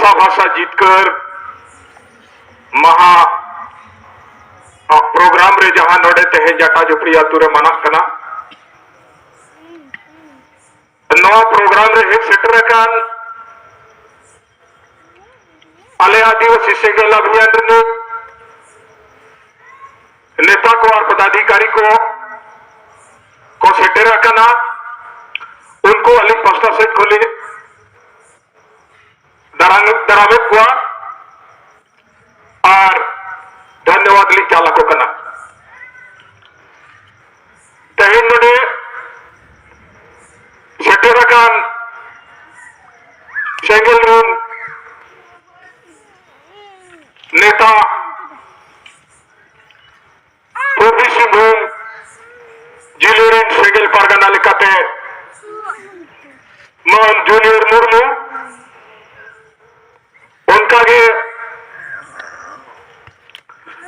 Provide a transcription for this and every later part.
भाषा भाषा जीतकर महा प्रोग्राम रे जहां नोडे तेहे जटा जुपड़ी आतु रे मना कना नवा प्रोग्राम रे हेड सेटर कान आले आदिवासी सेगल अभियान रे नेता को और पदाधिकारी को सेटर काना उनको अली पास्ता सेट खोली दरामे कुआ और धन्यवाद ली चालको कना तेहेन नोडे सेटर कान सेंगल रूम नेता पूर्वी सिंहभूम जिलेरिन सेंगल पारगना लेकाते मन जूनियर मुर्मू उनका के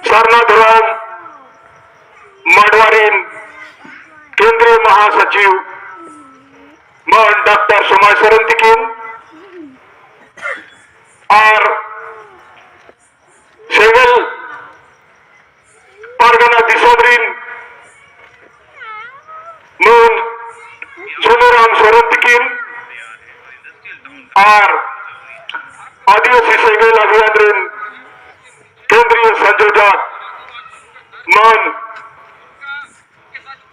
सरना धर्म माडवारीन केंद्रीय महासचिव मन डॉक्टर समाज सरंतिकिन और सेगल पारगना दिसोमरीन मन सोनूराम सरंतिकिन और आदिवासी सेगल अभियान केंद्रीय संयोजक मन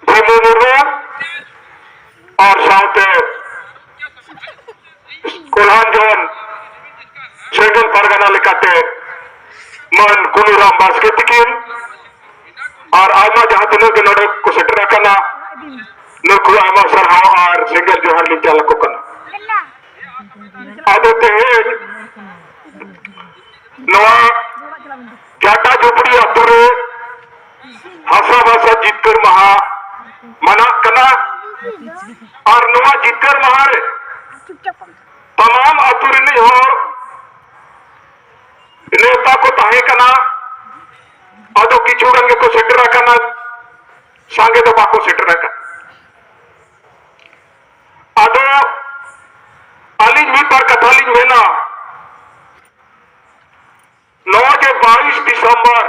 भीमू मुर्मू और साथे कोल्हान सेगल पारगना लेकाते मन कुलूराम बास्के तिकिन और आयमा जहां तक नोडे को सेटर कना नुकु आयमा सरहाव और सेगल जोहार ली चालको कना आदो तेहेन नवा जाटा झोपड़ी अतुरे हासा भाषा जीतकर महा मना कना और नवा जीतकर महा रे तमाम अतुरे नहीं हो नेता को ताहे कना आदो किचु रंगे को सेटर कना सांगे तो बाको सेटर कना आदो अलिज मी पर कथालिज मेना 9 के 22 दिसंबर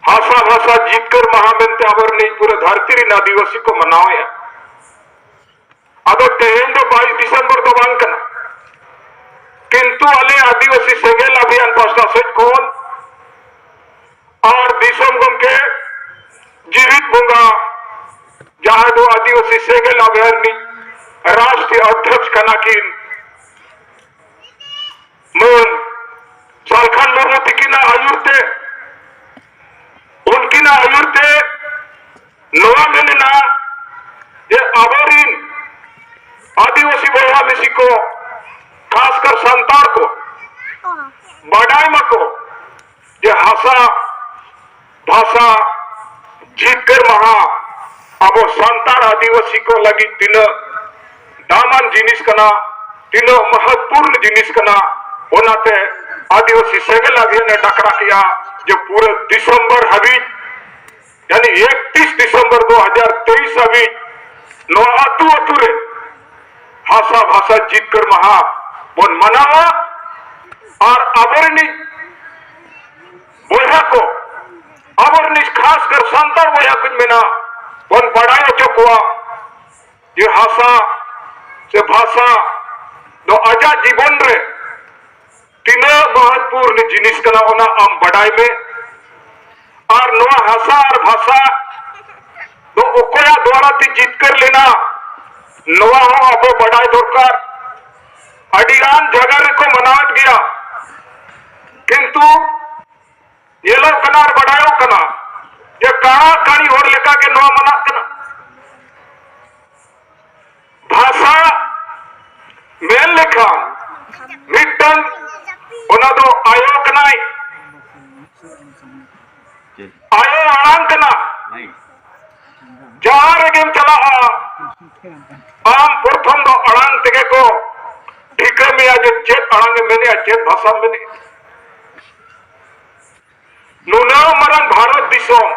हासा भाषा जीतकर महामेंते अवर नहीं पूरे धरती री आदिवासी को मनावे अब तेहेन तो 22 दिसंबर तो बांग कना किंतु अले आदिवासी सेगल अभियान पास्ता सेट खोल और दिसम गम के जीवित बुंगा जहां दो आदिवासी सेगल अभियान राष्ट्रीय अध्यक्ष कना किन मन सालखान मुर्मू तिकिना आयुर्ते उनकी ना आयुर्ते नवा मैंने ना ये अबोरिन आदिवासी बोला मिसी को खासकर संतार को बढ़ाई मको ये हासा भाषा जीतकर महा अब संतार आदिवासी को लगी तीन दामन जिनिस कना तीनों महत्वपूर्ण जिनिस कना होनाते आदिवासी सेगल अभियान ने डकरा किया जो पूरे दिसंबर हबी यानी 31 दिसंबर 2023 हबी नो अतु अतुरे हासा भाषा जीतकर महा बोन मनावा और अबरनी बोया को अबरनी खासकर संतर बोया कुछ में ना बोन बढ़ाया चुका ये हासा से भाषा दो अजा जीवन रे तीनों महत्वपूर्ण जिनिस कना होना हम बढ़ाई में और नवा हासा और भाषा दो ओकोया द्वारा ती जीत कर लेना नवा हो अब बढ़ाई दरकार अडिगान जगह को मनावट गया किंतु ये लोग कना और बढ़ायो कना ये कहा कहानी और लेका के नवा मना कना भाषा मेल लेखा मिट्टन उना दो आयो कनाई आयो आराम कना जहां रेगेम चला आम प्रथम दो अड़ांग तेगे को ठीक में आज चेत अड़ांग मैंने चेत भाषा मैंने नुना मरंग भारत दिसोम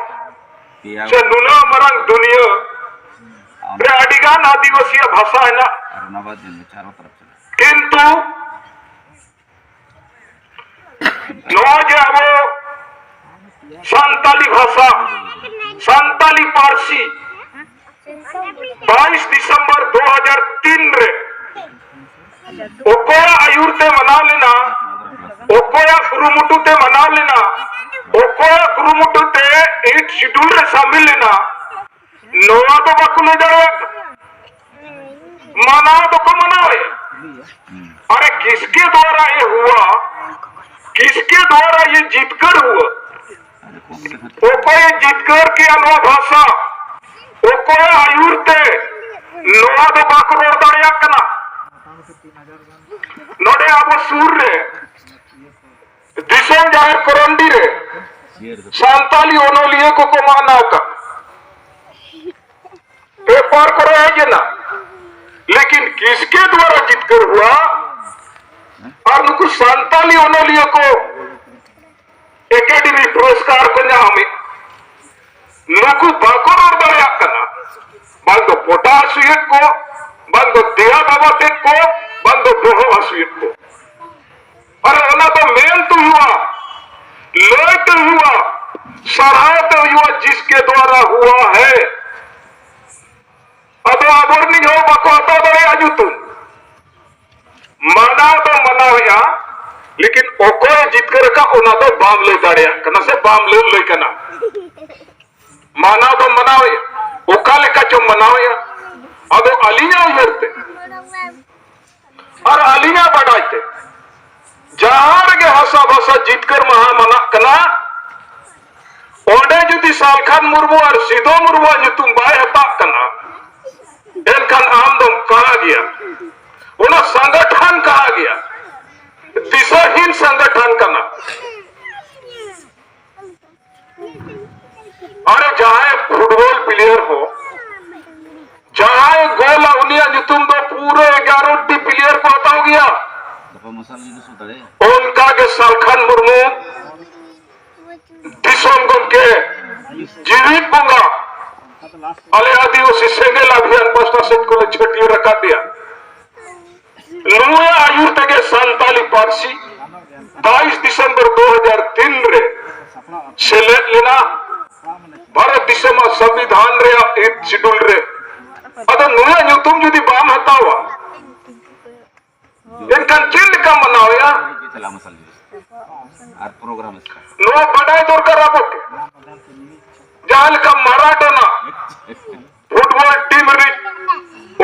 से नुना मरंग दुनिया रे अडिगान आदिवासी भाषा है ना किंतु नोजे अब संताली भाषा संताली पारसी 22 दिसंबर 2003 रे ओकोया आयुर्ते मनाव लेना ओकोया कुरुमुटुते मनाव लेना ओकोया कुरुमुटुते 8 शेड्यूल रे शामिल लेना नोआ तो बाकुले दड़े मनाव तो को मनावे। अरे किसके द्वारा ये हुआ, किसके द्वारा ये जीतकर हुआ? ओकोया जीतकर के अनवा भाषा ओकोया आयुर्ते नोआ तो बाकुले दड़े कना नोडे अब सूर्य दिसम जाहिर करंडी रे सांताली ओनोलिए को माना का पेपर करो है ना, लेकिन किसके द्वारा जीतकर हुआ? और नुकु सांताली ओनोलिए को एकेडमी पुरस्कार को हमें नुकु बाकोर और दया करना बंदो पोटास को बंदो दिया बाबा को बंदो दोहो हसुयत को। अरे ओना तो मेन तो हुआ लय तो हुआ सराह तो हुआ जिसके द्वारा हुआ है। अब आबर नहीं हो बकवाता दे आजू तुम माना तो मनाओ या, लेकिन ओको जीतकर का ओना तो बाम ले दाड़िया कना से बाम ले कना माना तो मनाओ या ओका लेका चो मनाओ या अब अलिया उयरते और अलिया बढ़ाते जहां के हसा भाषा जीतकर महा मना कना ओंडे जुदी सालखान मुर्मू और सिदो मुर्मू तुम बाय हता कना एनखान आमदम कहा गया उना संगठन कहा गया दिशाहीन संगठन कना। अरे जहां फुटबॉल प्लेयर हो जहां गोल उनिया तुम तो पूरे 11 प्लेयर को हटाओ गया उनका के सालखान मुर्मू दिसम गम के जीवित बोंगा अले आदिवासी सेंगेल अभियान पोस्टा सेट को छटियो रखा दिया लुए आयु तके संताली पारसी 22 दिसंबर 2003 रे सेलेक्ट लेना भारत दिसम संविधान रे 8 शेड्यूल रे अदो नुया तुम जुदी बाम हतावा इनका चिल्ड का मनावया नो बड़ाई दरकार आपके जहां का माराडोना फुटबॉल टीम रे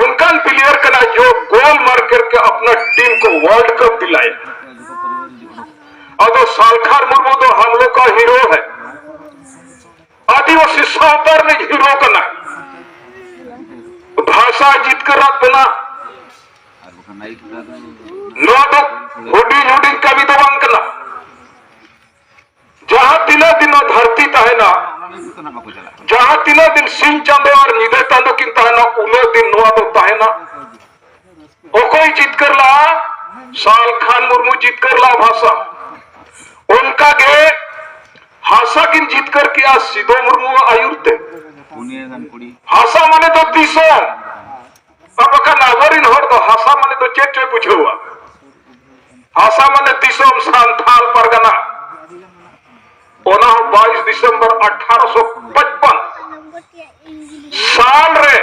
उनका प्लेयर का जो गोल मार करके अपना टीम को वर्ल्ड कप दिलाए। अब सालखान मुर्मू तो हम लोग का हीरो है, आदिवासी सावतर ने हीरो का ना भाषा जीत कर रात बना नोडो होडिंग होडिंग का भी तो बंक ना जहां दिनों दिनों धरती है ना जहां तीनों दिन सिंह चांदो और निदे चांदो किंता है ना उन्हें दिन नुआ तो है ना ओ कोई जीत कर ला सालखान मुर्मू जीत कर ला भाषा उनका गे हासा किन जीत कर किया सिदो मुर्मू आयुर्ते हासा माने तो दिसो अब का नागरिन हो तो हासा माने तो चेचे पूछो हुआ हासा माने दिसोम सांथाल परगना 22 दिसंबर 1855 साल रे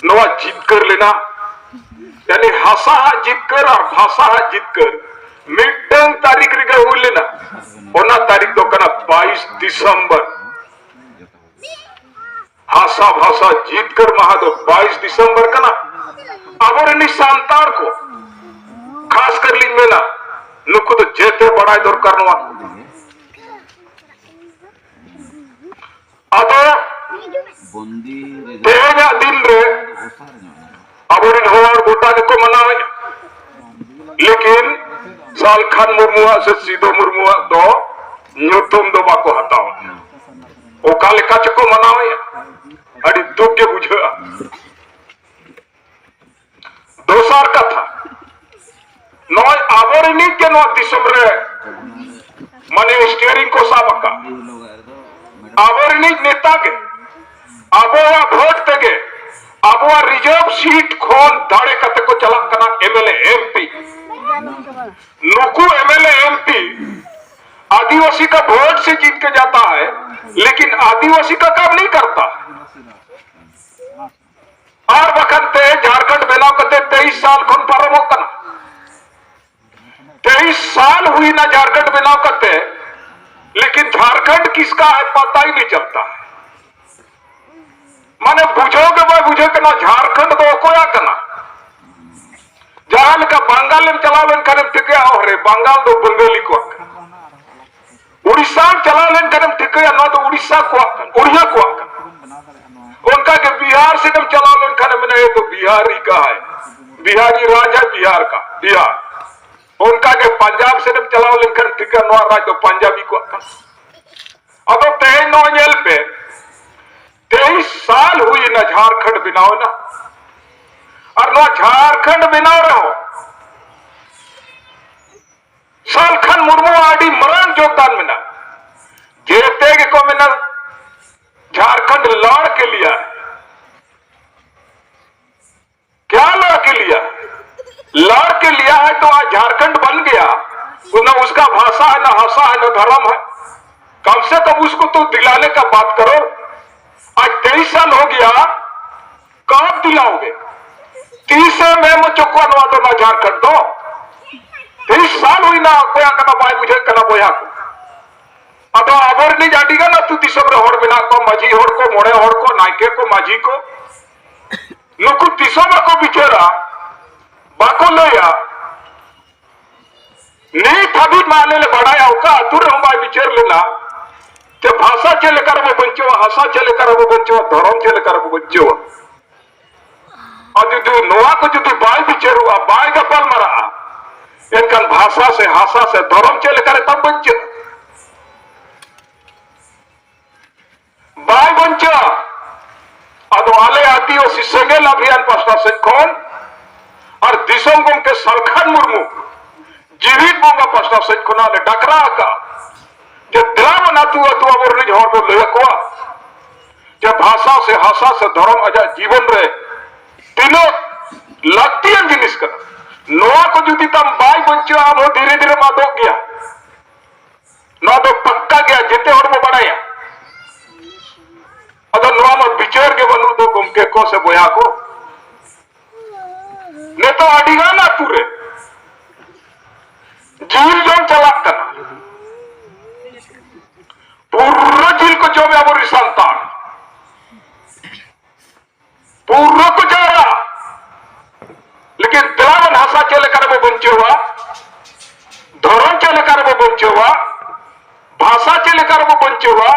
नवा जीत कर लेना यानी हासा जीत कर और भाषा जीत कर मिटन तारीख रे हो लेना ओना तारीख तो कना 22 दिसंबर हासा भाषा जीत कर महा तो 22 दिसंबर कना अगर निशांतार को खास कर लिंग में ना नुकु तो जेते बड़ा दौर करना अब तेजा दिन रे अब गोटा को मनावे लेकिन सालखान मुर्मू से सीधो मुर्मू दो नुतुम दो बाको हतावा ओका लेका चको मनावे अड़ी दुख के बुझा दोसार कथा नय आवरनी के नो दिसम रे माने स्टीयरिंग को साबका आवरनी नेता के आबोवा वोट तगे आबोवा रिजर्व सीट खोन दाड़े कते को चला कना एमएलए एमपी नुकु एमएलए एमपी का वोट से जीत के जाता है, लेकिन आदिवासी का काम नहीं करता। और बखते झारखंड बनाव करते 23 साल खुन पारम होकर 23 साल हुई ना झारखंड बनाव करते, लेकिन झारखंड किसका है पता ही नहीं चलता है। माने बुझोगे भाई बुझे के ना झारखंड दो कोया करना जहां का बंगाल में चला लेन करम टिके रे बंगाल दो बंगाली को उड़ीसा में चला लेन करम टिके ना तो उड़ीसा को उड़िया को उनका के बिहार से कम चला लेन करम ने तो बिहारी का है, बिहारी राज है बिहार का बिहार। उनका के पंजाब से कम चला लेन करम टिके नवा राज तो पंजाबी को अब तेज नो जेल पे 23 साल हुई ना झारखंड बनाओ ना, और ना झारखंड बनाओ रहो सालखन मुर्मू आदि मरण योगदान में ना जेते के को में झारखंड लड़ के लिया, क्या लड़ के लिया? लड़ के लिया है तो आज झारखंड बन गया। ना उसका भाषा है, ना भाषा है, ना धर्म है। कम से कम उसको तो दिलाने का बात करो। आज 23 साल हो गया, कब दिलाओगे? 30 में चुकवा दो ना झारखंड दो। 23 साल हुई ना कोया करना बाय मुझे करना बोया को अब अबर नहीं जाटीगा ना तू दिसम रे होड़ बिना को माझी होड़ को मोड़े होड़ को नायके को माझी को नुकु दिसम को बिचेरा बाको लोया नहीं थबी माने ले बढ़ाया होगा तुर हम बाय बिचेर लेना के भाषा चले कर वो बंचो, भाषा चले कर वो बंचो, धर्म चले कर वो बंचो। और जो नोआ को जो बाय बिचेर हुआ बाय का पल मरा इनका भाषा से हासा से धर्म चले करे तब बंचो बाय बंचो। अब आले आती हो सिसंगेल अभियान पास्ता से कौन और दिसम गुम के सलखन मुर्मू जीवित बोंगा पास्ता से कोना ले डकरा का जो दिला बना तू अब नहीं झोर बोल ले को जो भाषा से हासा से धर्म अजा जीवन रहे तीनों लगती है जिनिस का नोआ को जुदी तम बाय बंचो अब वो धीरे धीरे मादो गया ना तो पक्का गया जिते और वो बढ़ाया अगर नोआ मत बिचेर के बनू तो गुम के को से बोया को ने तो अडिगा ना तुरे झील जोन चला करना पूरा झील को जो में वो संतान पूरा को जा रहा लेकिन दिलावन हासा चले कर वो बंचे हुआ, धर्म चले कर वो बंचे हुआ, भाषा चले कर वो बंचे हुआ।